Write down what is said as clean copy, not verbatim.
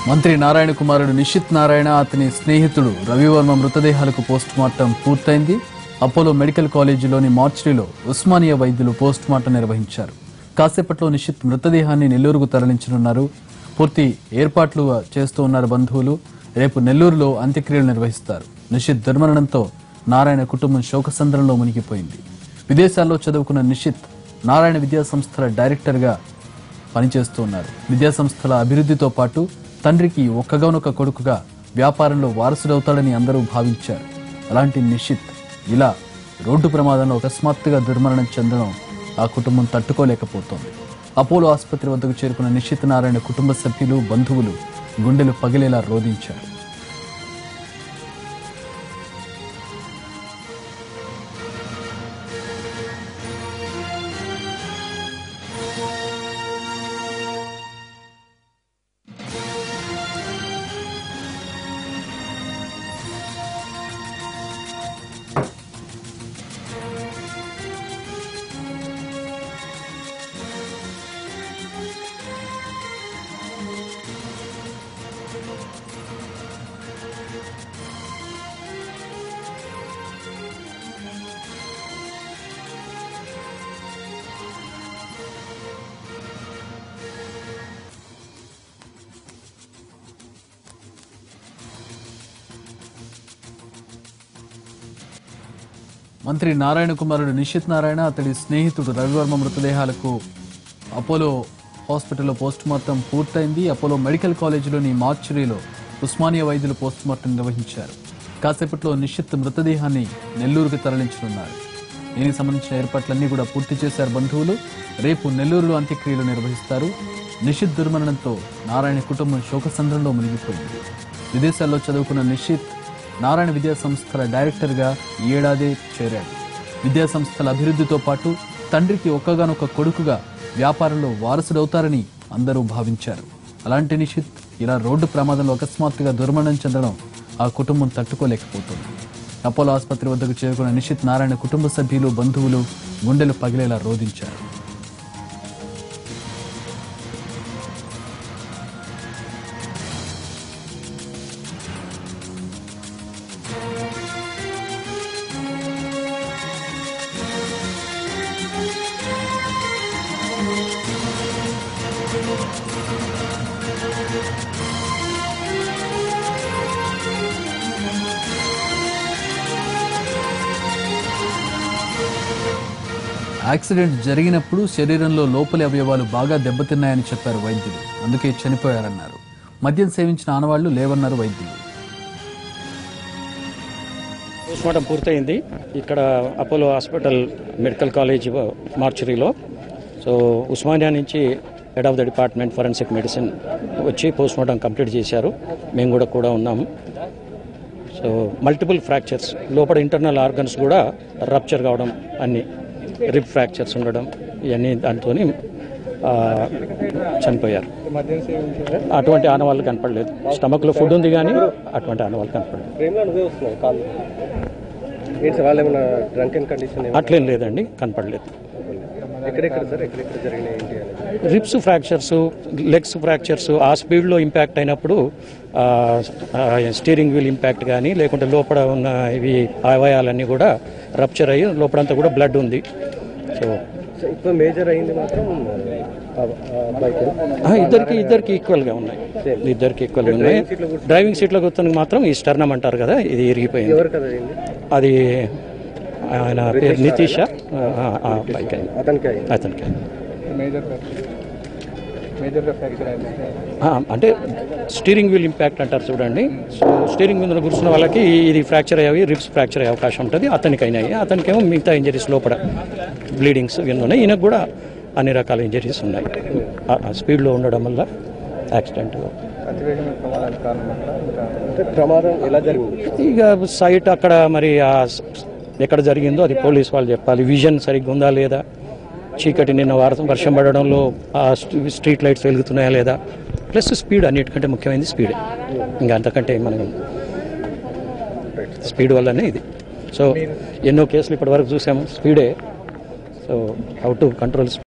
మంత్రి నారాయణ కుమారుడు నిషిత్ నారాయణ అతని స్నేహితుడు రవివర్మ మృతదేహాలకు పోస్టుమార్టం పూర్తయింది. అపోలో మెడికల్ కాలేజీలోని మార్చురీలో ఉస్మానియా వైద్యులు పోస్టుమార్టం నిర్వహించారు. కాసేపట్లో నిషిత్ మృతదేహాన్ని నెల్లూరుకు తరలించనున్నారు. పూర్తి ఏర్పాట్లు చేస్తూ ఉన్నారు బంధువులు. రేపు నెల్లూరులో అంత్యక్రియలు నిర్వహిస్తారు. నిషిత్ దుర్మరణంతో నారాయణ కుటుంబం శోకసంద్రంలో మునిగిపోయింది. విదేశాల్లో చదువుకున్న నిషిత్ నారాయణ విద్యాసంస్థల డైరెక్టర్గా పనిచేస్తూ ఉన్నారు. విద్యాసంస్థల అభివృద్ధితో పాటు తండ్రికి ఒక్కగానొక్క కొడుకుగా వ్యాపారంలో వారసుడవుతాడని అందరూ భావించారు. అలాంటి నిషిత్ ఇలా రోడ్డు ప్రమాదంలో అకస్మాత్తుగా దుర్మరణం చెందడం ఆ కుటుంబం తట్టుకోలేకపోతోంది. అపోలో ఆసుపత్రి వద్దకు చేరుకున్న నిషిత్ నారాయణ కుటుంబ సభ్యులు, బంధువులు గుండెలు పగిలేలా రోధించారు. మంత్రి నారాయణ కుమారుడు నిషిత్ నారాయణ అతడి స్నేహితుడు రవివర్మ మృతదేహాలకు అపోలో హాస్పిటల్లో పోస్టుమార్టం పూర్తయింది. అపోలో మెడికల్ కాలేజీలోని మార్చురీలో ఉస్మానియా వైద్యులు పోస్టుమార్టం నిర్వహించారు. కాసేపట్లో నిషిత్ మృతదేహాన్ని నెల్లూరుకు తరలించనున్నారు. దీనికి సంబంధించిన ఏర్పాట్లన్నీ కూడా పూర్తి చేశారు బంధువులు. రేపు నెల్లూరులో అంత్యక్రియలు నిర్వహిస్తారు. నిషిత్ దుర్మరణంతో నారాయణ కుటుంబం శోకసంద్రంలో మునిగిపోయింది. విదేశాల్లో చదువుకున్న నిషిత్ నారాయణ విద్యాసంస్థల డైరెక్టర్గా ఈ ఏడాది చేరాడు. విద్యాసంస్థల అభివృద్ధితో పాటు తండ్రికి ఒక్కగానొక్క కొడుకుగా వ్యాపారంలో వారసుడవుతారని అందరూ భావించారు. అలాంటి నిషిత్ ఇలా రోడ్డు ప్రమాదంలో అకస్మాత్తుగా దుర్మరణం చెందడం ఆ కుటుంబం తట్టుకోలేకపోతుంది. అపోలో ఆసుపత్రి వద్దకు చేరుకున్న నిషిత్ నారాయణ కుటుంబ సభ్యులు, బంధువులు గుండెలు పగిలేలా రోధించారు. యాక్సిడెంట్ జరిగినప్పుడు శరీరంలో లోపలి అవయవాలు బాగా దెబ్బతిన్నాయని చెప్పారు వైద్యులు. అందుకే చనిపోయారన్నారు. మద్యం సేవించిన ఆనవాళ్లు లేవన్నారు వైద్యులు. పోస్ట్మార్టం పూర్తయింది ఇక్కడ అపోలో హాస్పిటల్ మెడికల్ కాలేజ్ మార్చురీలో. సో ఉస్మానియా నుంచి head of the department forensic medicine వచ్చి పోస్ట్మార్టం కంప్లీట్ చేశారు. మేము కూడా ఉన్నాము. సో మల్టిపుల్ ఫ్రాక్చర్స్, లోపల ఇంటర్నల్ ఆర్గన్స్ కూడా రప్చర్ కావడం, అన్ని రిబ్ ఫ్రాక్చర్స్ ఉండడం, ఇవన్నీ దాంతో చనిపోయారు. అటువంటి ఆనవాళ్ళు కనపడలేదు. స్టమక్లో ఫుడ్ ఉంది కానీ అటువంటి ఆనవాళ్ళు కనపడలేదు. అట్లేం లేదండి, కనపడలేదు. రిబ్స్ ఫ్రాక్చర్స్, లెగ్స్ ఫ్రాక్చర్స్ ఆ స్పీడ్లో ఇంపాక్ట్ అయినప్పుడు స్టీరింగ్ వీల్ ఇంపాక్ట్ కానీ, లేకుంటే లోపల ఉన్న ఇవి అవయవాలన్నీ కూడా రప్చర్ అయ్యి లోపలంతా కూడా బ్లడ్ ఉంది. సో ఇప్పుడు మేజర్ అయింది మాత్రం ఇద్దరికి ఈక్వల్గా ఉన్నాయి. డ్రైవింగ్ సీట్లో కూర్చొని మాత్రం ఈ స్టర్నమ్ అంటారు కదా, ఇది ఇరిగిపోయింది. అది ఆయన పేరు నితీష. అతనికి అంటే స్టీరింగ్ వీల్ ఇంపాక్ట్ అంటారు చూడండి. సో స్టీరింగ్ మీద కూర్చున్న వాళ్ళకి ఇది ఫ్రాక్చర్ అయ్యాయి, రిబ్స్ ఫ్రాక్చర్ అయ్యే అవకాశం ఉంటుంది. అతనికి అయినాయి. అతనికేమో మిగతా ఇంజరీస్ లోపల బ్లీడింగ్స్ ఇవన్నీ ఉన్నాయి. ఈయనకు కూడా అన్ని రకాల ఇంజరీస్ ఉన్నాయి. స్పీడ్లో ఉండడం వల్ల యాక్సిడెంట్. ప్రమాదం ఎలా జరిగింది? ఇక సైట్ అక్కడ మరి ఎక్కడ జరిగిందో అది పోలీస్ వాళ్ళు చెప్పాలి. విజన్ సరిగ్గా ఉందా లేదా, చీకటి నిన్న వర్షం పడడంలో ఆ స్ట్రీట్ లైట్స్ వెలుగుతున్నాయా లేదా, ప్లస్ స్పీడ్, అన్నిటికంటే ముఖ్యమైనది స్పీడ్. ఇంకా అంతకంటే మనం స్పీడ్ వల్లనే ఇది. సో ఎన్నో కేసులు ఇప్పటి వరకు చూసాము, స్పీడే. So how to control